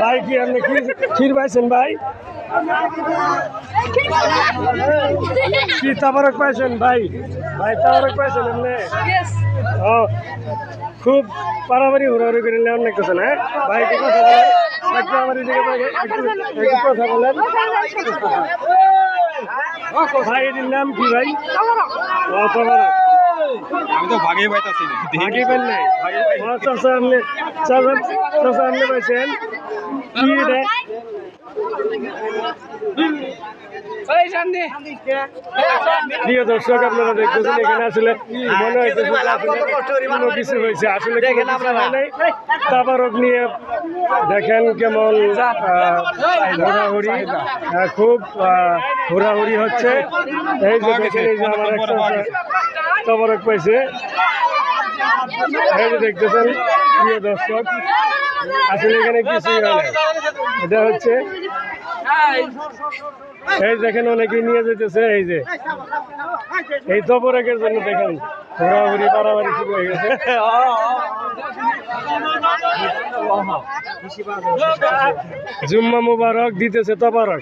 ভাই কি আপনি ক্ষীর পাইছেন ভাই? কি তাবারক পাইছেন ভাই? ভাই তাবারক পাইছেন আপনি? ও খুব পারাবারি হুড়াহুড়ি করে নেওয়ার নাকতেছেন। হ্যাঁ ভাই কি কথা বলেন? একটু আমার দিকে একটু কথা বলেন ভাই। এটির নাম কি ভাই? ও তাবারক। আমি তো ভাগে পাইতাছি না। ভাগে পাইল নাই? চাচা আপনি পাইছেন কি এটা? প্রিয় দর্শক আপনারা দেখতেছেন এখানে আসলে মনে হইতেছে কোনো কিছু হয়েছে, আসলে তাবারক নিয়ে দেখেন কেমন হুড়াহুড়ি, খুব হুড়াহুড়ি হচ্ছে। এই যে দেখেন এই যে আমার একটা তাবারক পাইছে, এই যে দেখতেছেন প্রিয় দর্শক আসলে এখানে কিছুই হয় না। এটা হচ্ছে এই দেখেন অনেকেই নিয়ে যেতেছে, এই যে এই তবরকের জন্য দেখেন ঘোরাঘুরি পারাবাড়ি শুরু হয়ে গেছে। জুম্মা মুবারক দিতেছে তবরক।